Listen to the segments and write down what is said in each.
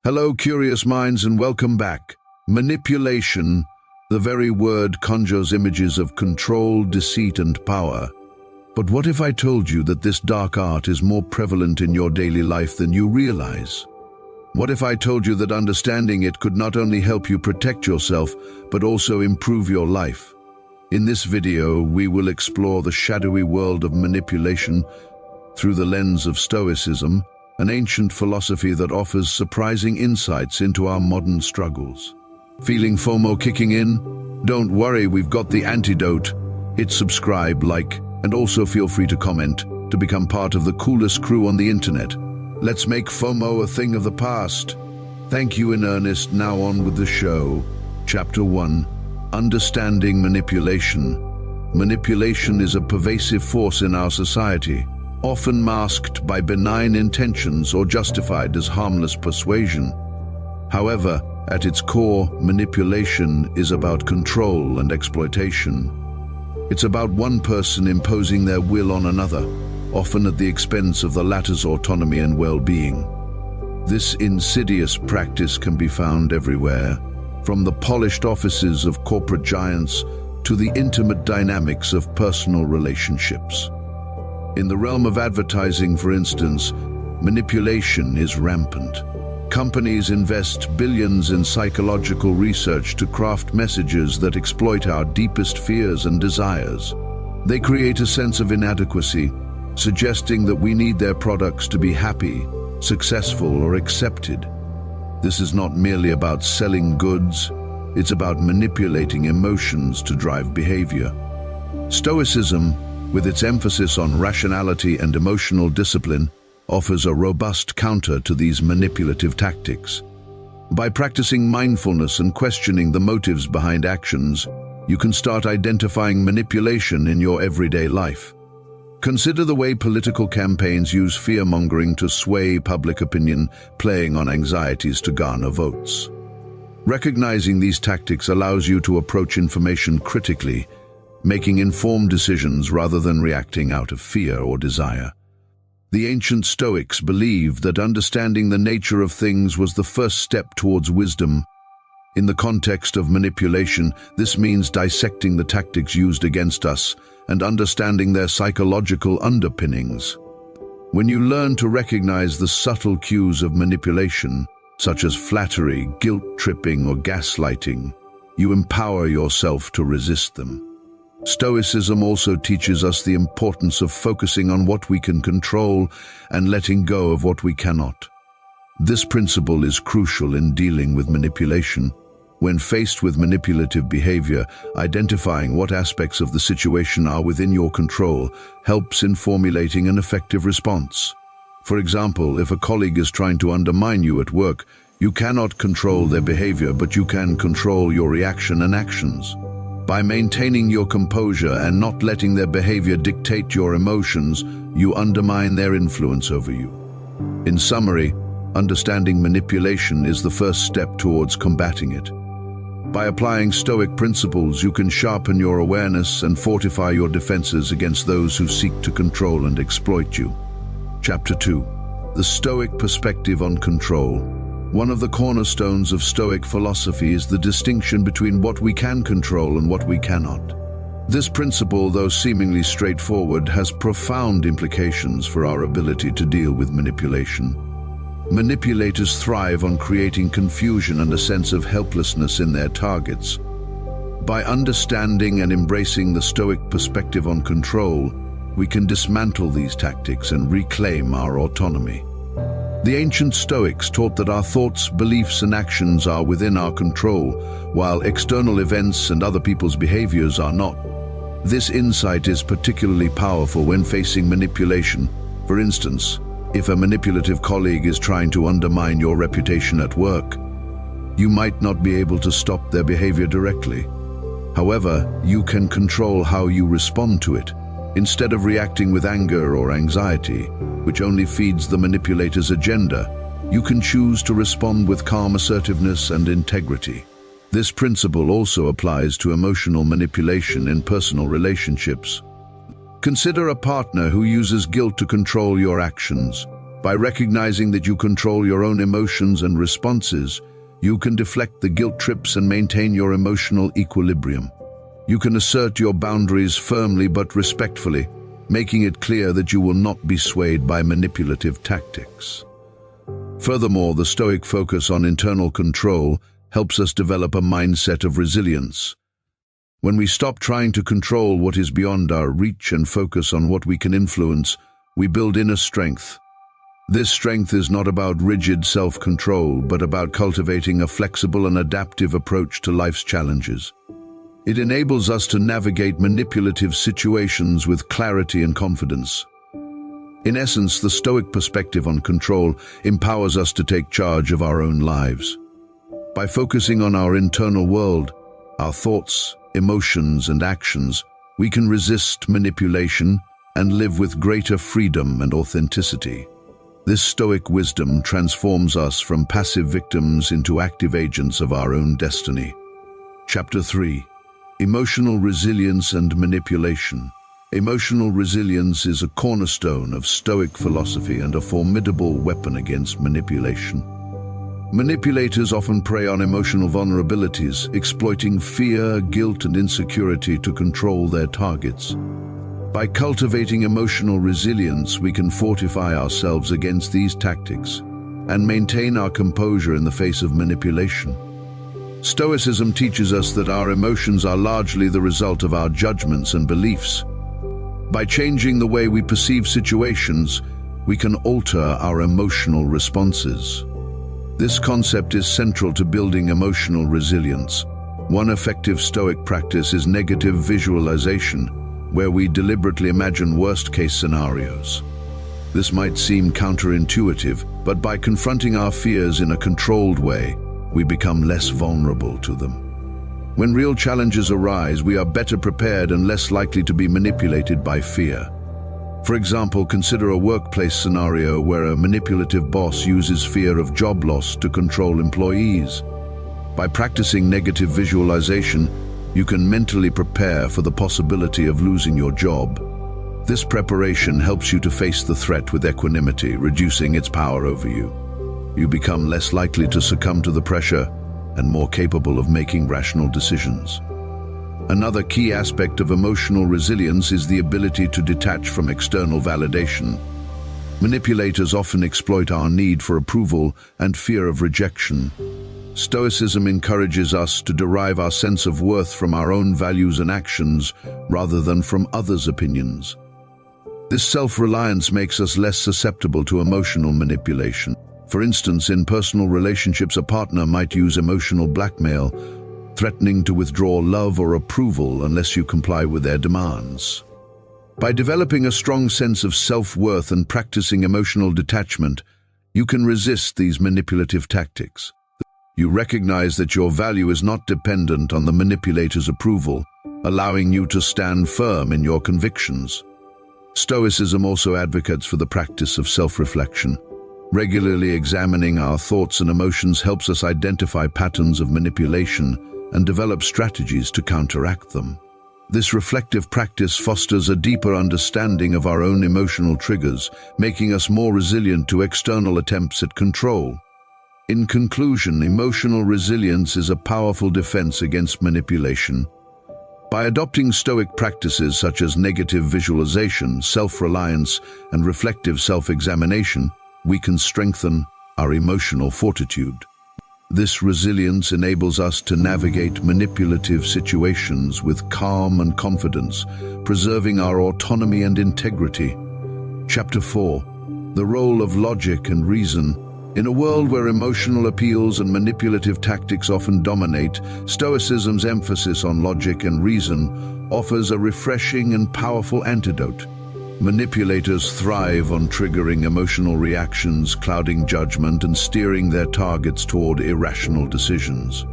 Hello, curious minds, and welcome back. Manipulation, the very word conjures images of control, deceit, and power. But what if I told you that this dark art is more prevalent in your daily life than you realize? What if I told you that understanding it could not only help you protect yourself, but also improve your life? In this video, we will explore the shadowy world of manipulation through the lens of Stoicism, an ancient philosophy that offers surprising insights into our modern struggles. Feeling FOMO kicking in? Don't worry, we've got the antidote. Hit subscribe, like, and also feel free to comment to become part of the coolest crew on the internet. Let's make FOMO a thing of the past. Thank you in earnest. Now on with the show. Chapter 1. Understanding Manipulation. Manipulation is a pervasive force in our society, often masked by benign intentions or justified as harmless persuasion. However, at its core, manipulation is about control and exploitation. It's about one person imposing their will on another, often at the expense of the latter's autonomy and well-being. This insidious practice can be found everywhere, from the polished offices of corporate giants to the intimate dynamics of personal relationships. In the realm of advertising, for instance, manipulation is rampant. Companies invest billions in psychological research to craft messages that exploit our deepest fears and desires. They create a sense of inadequacy, suggesting that we need their products to be happy, successful, or accepted. This is not merely about selling goods, it's about manipulating emotions to drive behavior. Stoicism, with its emphasis on rationality and emotional discipline, offers a robust counter to these manipulative tactics. By practicing mindfulness and questioning the motives behind actions, you can start identifying manipulation in your everyday life. Consider the way political campaigns use fear-mongering to sway public opinion, playing on anxieties to garner votes. Recognizing these tactics allows you to approach information critically, making informed decisions rather than reacting out of fear or desire. The ancient Stoics believed that understanding the nature of things was the first step towards wisdom. In the context of manipulation, this means dissecting the tactics used against us and understanding their psychological underpinnings. When you learn to recognize the subtle cues of manipulation, such as flattery, guilt-tripping, or gaslighting, you empower yourself to resist them. Stoicism also teaches us the importance of focusing on what we can control and letting go of what we cannot. This principle is crucial in dealing with manipulation. When faced with manipulative behavior, identifying what aspects of the situation are within your control helps in formulating an effective response. For example, if a colleague is trying to undermine you at work, you cannot control their behavior, but you can control your reaction and actions. By maintaining your composure and not letting their behavior dictate your emotions, you undermine their influence over you. In summary, understanding manipulation is the first step towards combating it. By applying Stoic principles, you can sharpen your awareness and fortify your defenses against those who seek to control and exploit you. Chapter 2. The Stoic Perspective on Control. One of the cornerstones of Stoic philosophy is the distinction between what we can control and what we cannot. This principle, though seemingly straightforward, has profound implications for our ability to deal with manipulation. Manipulators thrive on creating confusion and a sense of helplessness in their targets. By understanding and embracing the Stoic perspective on control, we can dismantle these tactics and reclaim our autonomy. The ancient Stoics taught that our thoughts, beliefs, and actions are within our control, while external events and other people's behaviors are not. This insight is particularly powerful when facing manipulation. For instance, if a manipulative colleague is trying to undermine your reputation at work, you might not be able to stop their behavior directly. However, you can control how you respond to it. Instead of reacting with anger or anxiety, which only feeds the manipulator's agenda, you can choose to respond with calm assertiveness and integrity. This principle also applies to emotional manipulation in personal relationships. Consider a partner who uses guilt to control your actions. By recognizing that you control your own emotions and responses, you can deflect the guilt trips and maintain your emotional equilibrium. You can assert your boundaries firmly but respectfully, making it clear that you will not be swayed by manipulative tactics. Furthermore, the Stoic focus on internal control helps us develop a mindset of resilience. When we stop trying to control what is beyond our reach and focus on what we can influence, we build inner strength. This strength is not about rigid self-control, but about cultivating a flexible and adaptive approach to life's challenges. It enables us to navigate manipulative situations with clarity and confidence. In essence, the Stoic perspective on control empowers us to take charge of our own lives. By focusing on our internal world, our thoughts, emotions, and actions, we can resist manipulation and live with greater freedom and authenticity. This Stoic wisdom transforms us from passive victims into active agents of our own destiny. Chapter 3. Emotional Resilience and Manipulation. Emotional resilience is a cornerstone of Stoic philosophy and a formidable weapon against manipulation. Manipulators often prey on emotional vulnerabilities, exploiting fear, guilt, and insecurity to control their targets. By cultivating emotional resilience, we can fortify ourselves against these tactics and maintain our composure in the face of manipulation. Stoicism teaches us that our emotions are largely the result of our judgments and beliefs. By changing the way we perceive situations, we can alter our emotional responses. This concept is central to building emotional resilience. One effective Stoic practice is negative visualization, where we deliberately imagine worst-case scenarios. This might seem counterintuitive, but by confronting our fears in a controlled way, we become less vulnerable to them. When real challenges arise, we are better prepared and less likely to be manipulated by fear. For example, consider a workplace scenario where a manipulative boss uses fear of job loss to control employees. By practicing negative visualization, you can mentally prepare for the possibility of losing your job. This preparation helps you to face the threat with equanimity, reducing its power over you. You become less likely to succumb to the pressure and more capable of making rational decisions. Another key aspect of emotional resilience is the ability to detach from external validation. Manipulators often exploit our need for approval and fear of rejection. Stoicism encourages us to derive our sense of worth from our own values and actions rather than from others' opinions. This self-reliance makes us less susceptible to emotional manipulation. For instance, in personal relationships, a partner might use emotional blackmail, threatening to withdraw love or approval unless you comply with their demands. By developing a strong sense of self-worth and practicing emotional detachment, you can resist these manipulative tactics. You recognize that your value is not dependent on the manipulator's approval, allowing you to stand firm in your convictions. Stoicism also advocates for the practice of self-reflection. Regularly examining our thoughts and emotions helps us identify patterns of manipulation and develop strategies to counteract them. This reflective practice fosters a deeper understanding of our own emotional triggers, making us more resilient to external attempts at control. In conclusion, emotional resilience is a powerful defense against manipulation. By adopting Stoic practices such as negative visualization, self-reliance, and reflective self-examination, we can strengthen our emotional fortitude. This resilience enables us to navigate manipulative situations with calm and confidence, preserving our autonomy and integrity. Chapter 4. The Role of Logic and Reason. In a world where emotional appeals and manipulative tactics often dominate, Stoicism's emphasis on logic and reason offers a refreshing and powerful antidote. Manipulators thrive on triggering emotional reactions, clouding judgment, and steering their targets toward irrational decisions.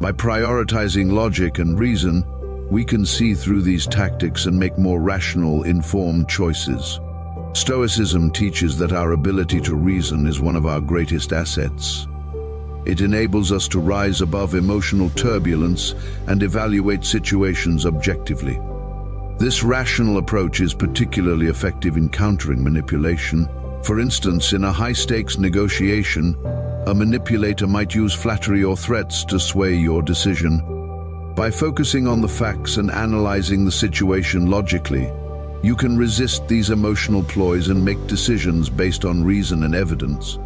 By prioritizing logic and reason, we can see through these tactics and make more rational, informed choices. Stoicism teaches that our ability to reason is one of our greatest assets. It enables us to rise above emotional turbulence and evaluate situations objectively. This rational approach is particularly effective in countering manipulation, For instance, in a high-stakes negotiation, a manipulator might use flattery or threats to sway your decision. By focusing on the facts and analyzing the situation logically, you can resist these emotional ploys and make decisions based on reason and evidence.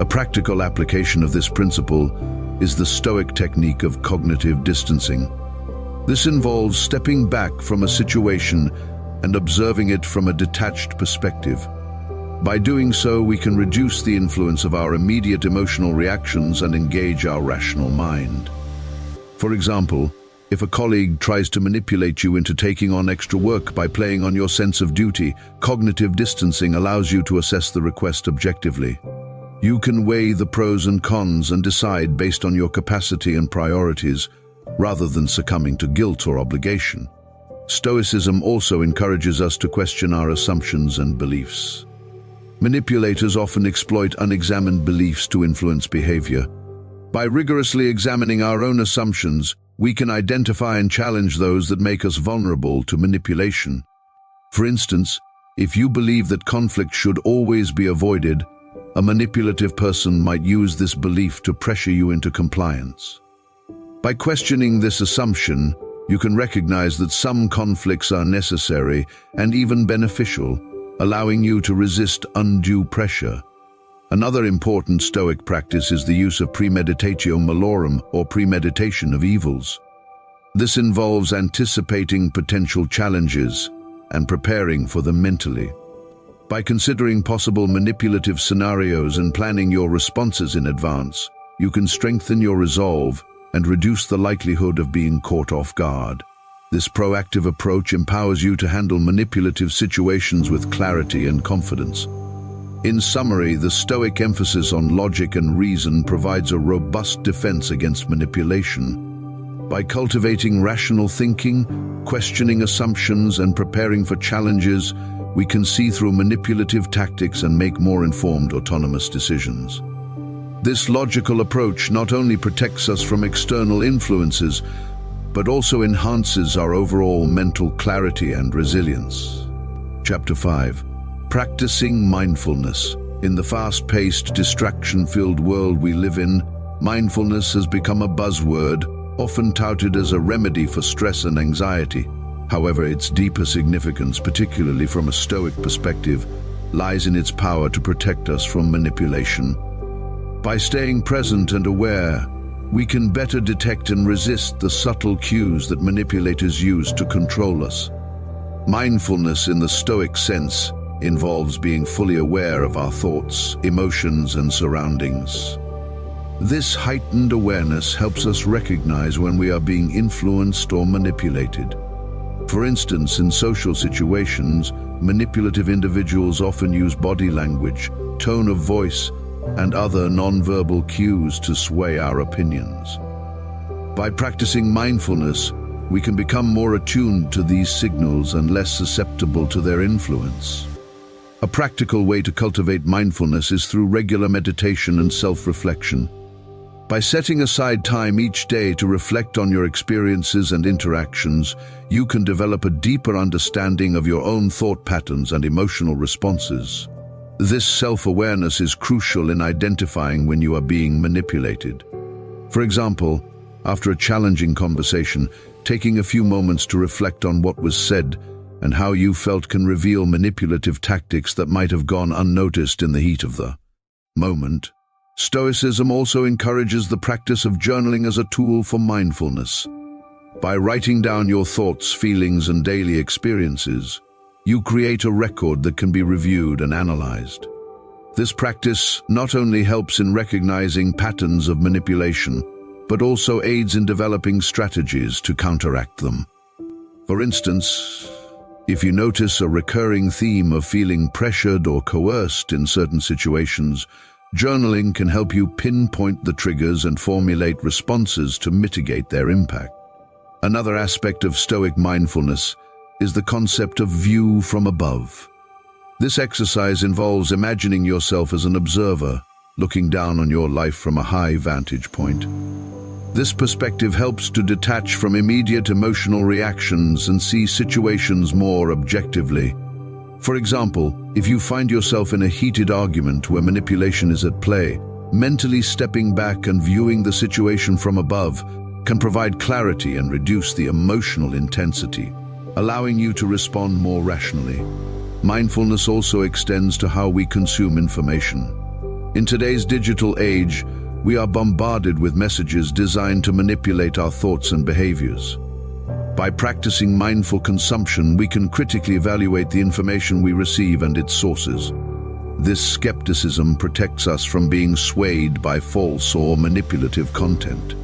A practical application of this principle is the Stoic technique of cognitive distancing. This involves stepping back from a situation and observing it from a detached perspective. By doing so, we can reduce the influence of our immediate emotional reactions and engage our rational mind. For example, if a colleague tries to manipulate you into taking on extra work by playing on your sense of duty, cognitive distancing allows you to assess the request objectively. You can weigh the pros and cons and decide based on your capacity and priorities, rather than succumbing to guilt or obligation. Stoicism also encourages us to question our assumptions and beliefs. Manipulators often exploit unexamined beliefs to influence behavior. By rigorously examining our own assumptions, we can identify and challenge those that make us vulnerable to manipulation. For instance, if you believe that conflict should always be avoided, a manipulative person might use this belief to pressure you into compliance. By questioning this assumption, you can recognize that some conflicts are necessary and even beneficial, allowing you to resist undue pressure. Another important Stoic practice is the use of premeditatio malorum, or premeditation of evils. This involves anticipating potential challenges and preparing for them mentally. By considering possible manipulative scenarios and planning your responses in advance, you can strengthen your resolve and reduce the likelihood of being caught off guard. This proactive approach empowers you to handle manipulative situations with clarity and confidence. In summary, the Stoic emphasis on logic and reason provides a robust defense against manipulation. By cultivating rational thinking, questioning assumptions, and preparing for challenges, we can see through manipulative tactics and make more informed, autonomous decisions. This logical approach not only protects us from external influences, but also enhances our overall mental clarity and resilience. Chapter 5. Practicing mindfulness. In the fast-paced, distraction-filled world we live in, mindfulness has become a buzzword, often touted as a remedy for stress and anxiety. However, its deeper significance, particularly from a Stoic perspective, lies in its power to protect us from manipulation. By staying present and aware, we can better detect and resist the subtle cues that manipulators use to control us. Mindfulness in the Stoic sense involves being fully aware of our thoughts, emotions, and surroundings. This heightened awareness helps us recognize when we are being influenced or manipulated. For instance, in social situations, manipulative individuals often use body language, tone of voice, and other nonverbal cues to sway our opinions. By practicing mindfulness, we can become more attuned to these signals and less susceptible to their influence. A practical way to cultivate mindfulness is through regular meditation and self-reflection. By setting aside time each day to reflect on your experiences and interactions, you can develop a deeper understanding of your own thought patterns and emotional responses. This self-awareness is crucial in identifying when you are being manipulated. For example, after a challenging conversation, taking a few moments to reflect on what was said and how you felt can reveal manipulative tactics that might have gone unnoticed in the heat of the moment. Stoicism also encourages the practice of journaling as a tool for mindfulness. By writing down your thoughts, feelings, and daily experiences, you create a record that can be reviewed and analyzed. This practice not only helps in recognizing patterns of manipulation, but also aids in developing strategies to counteract them. For instance, if you notice a recurring theme of feeling pressured or coerced in certain situations, journaling can help you pinpoint the triggers and formulate responses to mitigate their impact. Another aspect of Stoic mindfulness is the concept of view from above. This exercise involves imagining yourself as an observer, looking down on your life from a high vantage point. This perspective helps to detach from immediate emotional reactions and see situations more objectively. For example, if you find yourself in a heated argument where manipulation is at play, mentally stepping back and viewing the situation from above can provide clarity and reduce the emotional intensity, allowing you to respond more rationally. Mindfulness also extends to how we consume information. In today's digital age, we are bombarded with messages designed to manipulate our thoughts and behaviors. By practicing mindful consumption, we can critically evaluate the information we receive and its sources. This skepticism protects us from being swayed by false or manipulative content.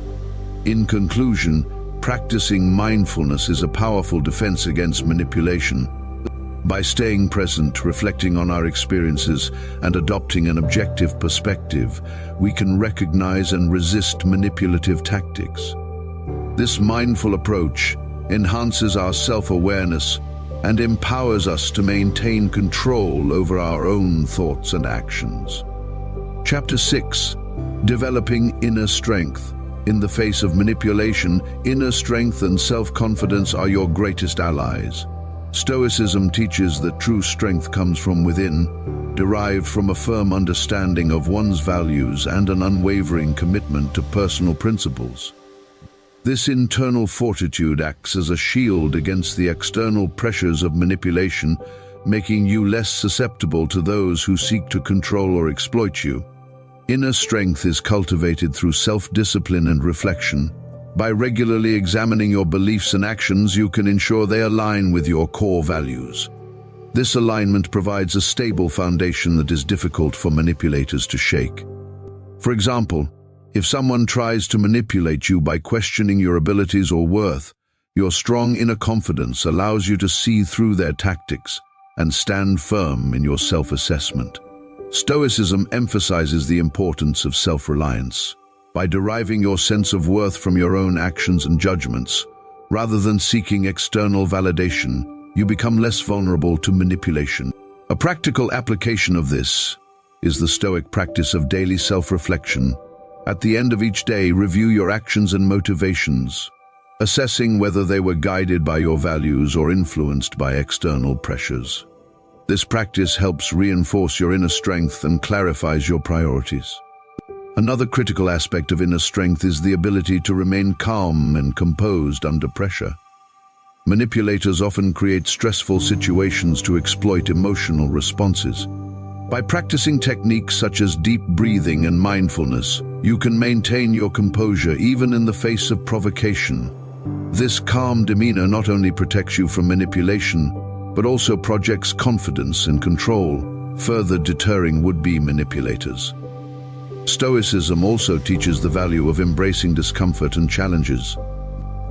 In conclusion, practicing mindfulness is a powerful defense against manipulation. By staying present, reflecting on our experiences, and adopting an objective perspective, we can recognize and resist manipulative tactics. This mindful approach enhances our self-awareness and empowers us to maintain control over our own thoughts and actions. Chapter 6. Developing Inner Strength. In the face of manipulation, inner strength and self-confidence are your greatest allies. Stoicism teaches that true strength comes from within, derived from a firm understanding of one's values and an unwavering commitment to personal principles. This internal fortitude acts as a shield against the external pressures of manipulation, making you less susceptible to those who seek to control or exploit you. Inner strength is cultivated through self-discipline and reflection. By regularly examining your beliefs and actions, you can ensure they align with your core values. This alignment provides a stable foundation that is difficult for manipulators to shake. For example, if someone tries to manipulate you by questioning your abilities or worth, your strong inner confidence allows you to see through their tactics and stand firm in your self-assessment. Stoicism emphasizes the importance of self-reliance. By deriving your sense of worth from your own actions and judgments, rather than seeking external validation, you become less vulnerable to manipulation. A practical application of this is the Stoic practice of daily self-reflection. At the end of each day, review your actions and motivations, assessing whether they were guided by your values or influenced by external pressures. This practice helps reinforce your inner strength and clarifies your priorities. Another critical aspect of inner strength is the ability to remain calm and composed under pressure. Manipulators often create stressful situations to exploit emotional responses. By practicing techniques such as deep breathing and mindfulness, you can maintain your composure even in the face of provocation. This calm demeanor not only protects you from manipulation, but also projects confidence and control, further deterring would-be manipulators. Stoicism also teaches the value of embracing discomfort and challenges.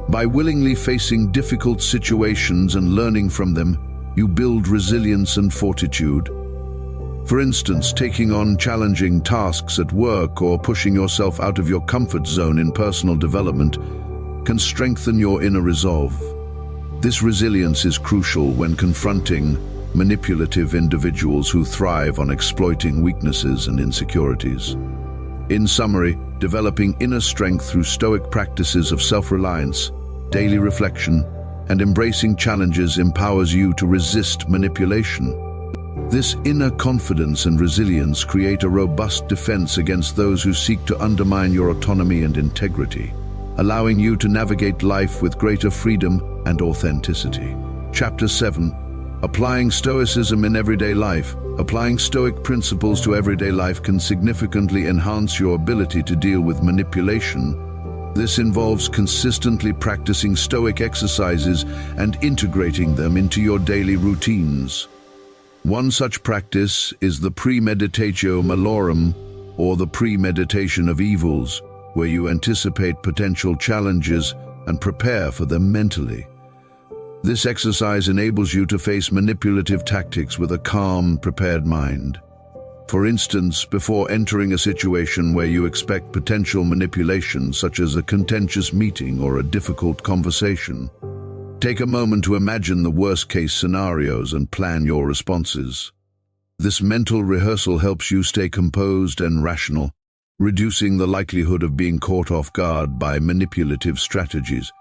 By willingly facing difficult situations and learning from them, you build resilience and fortitude. For instance, taking on challenging tasks at work or pushing yourself out of your comfort zone in personal development can strengthen your inner resolve. This resilience is crucial when confronting manipulative individuals who thrive on exploiting weaknesses and insecurities. In summary, developing inner strength through Stoic practices of self-reliance, daily reflection, and embracing challenges empowers you to resist manipulation. This inner confidence and resilience create a robust defense against those who seek to undermine your autonomy and integrity, allowing you to navigate life with greater freedom and authenticity. Chapter 7. Applying Stoicism in everyday life. Applying Stoic principles to everyday life can significantly enhance your ability to deal with manipulation. This involves consistently practicing Stoic exercises and integrating them into your daily routines. One such practice is the premeditatio malorum, or the premeditation of evils, where you anticipate potential challenges and prepare for them mentally. This exercise enables you to face manipulative tactics with a calm, prepared mind. For instance, before entering a situation where you expect potential manipulation, such as a contentious meeting or a difficult conversation, take a moment to imagine the worst-case scenarios and plan your responses. This mental rehearsal helps you stay composed and rational, reducing the likelihood of being caught off guard by manipulative strategies.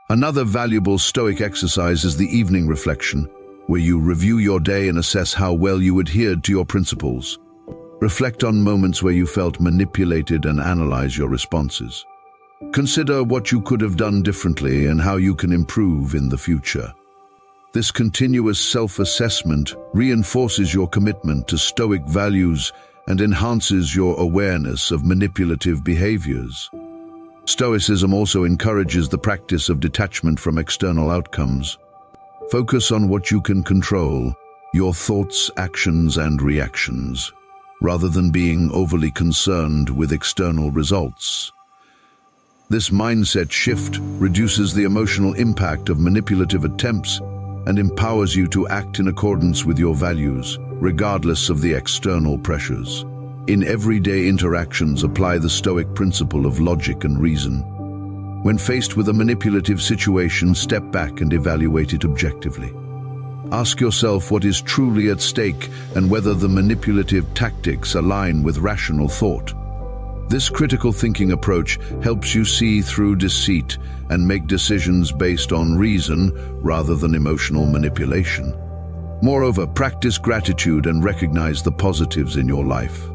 Another valuable Stoic exercise is the evening reflection. where you review your day and assess how well you adhered to your principles. Reflect on moments where you felt manipulated and analyze your responses. Consider what you could have done differently and how you can improve in the future. This continuous self-assessment reinforces your commitment to Stoic values and enhances your awareness of manipulative behaviors. Stoicism also encourages the practice of detachment from external outcomes. Focus on what you can control, your thoughts, actions, and reactions, rather than being overly concerned with external results. This mindset shift reduces the emotional impact of manipulative attempts and empowers you to act in accordance with your values, regardless of the external pressures. In everyday interactions, apply the Stoic principle of logic and reason. When faced with a manipulative situation, step back and evaluate it objectively. Ask yourself what is truly at stake and whether the manipulative tactics align with rational thought. This critical thinking approach helps you see through deceit and make decisions based on reason rather than emotional manipulation. Moreover, practice gratitude and recognize the positives in your life.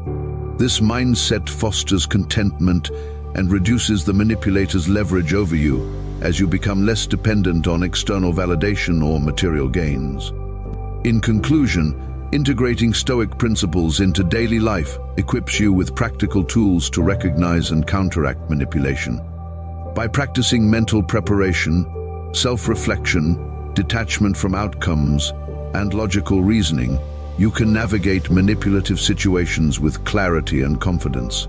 This mindset fosters contentment and reduces the manipulator's leverage over you as you become less dependent on external validation or material gains. In conclusion, integrating Stoic principles into daily life equips you with practical tools to recognize and counteract manipulation. By practicing mental preparation, self-reflection, detachment from outcomes, and logical reasoning, you can navigate manipulative situations with clarity and confidence.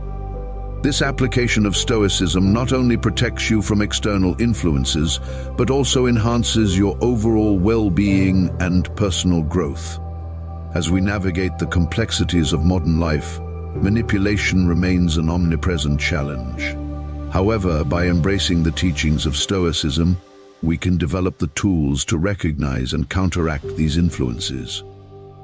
This application of Stoicism not only protects you from external influences, but also enhances your overall well-being and personal growth. As we navigate the complexities of modern life, manipulation remains an omnipresent challenge. However, by embracing the teachings of Stoicism, we can develop the tools to recognize and counteract these influences.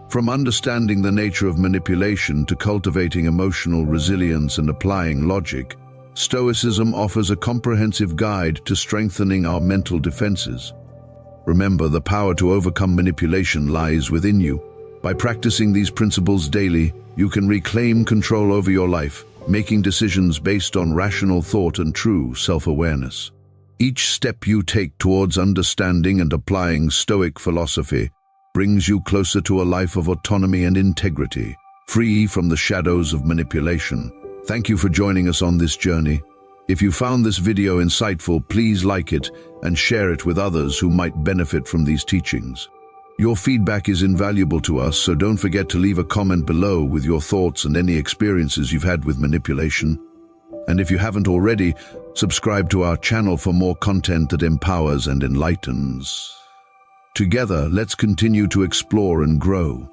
From understanding the nature of manipulation to cultivating emotional resilience and applying logic, Stoicism offers a comprehensive guide to strengthening our mental defenses. Remember, the power to overcome manipulation lies within you. By practicing these principles daily, you can reclaim control over your life, making decisions based on rational thought and true self-awareness. Each step you take towards understanding and applying Stoic philosophy brings you closer to a life of autonomy and integrity, free from the shadows of manipulation. Thank you for joining us on this journey. If you found this video insightful, please like it and share it with others who might benefit from these teachings. Your feedback is invaluable to us, so don't forget to leave a comment below with your thoughts and any experiences you've had with manipulation. And if you haven't already, subscribe to our channel for more content that empowers and enlightens. Together, let's continue to explore and grow.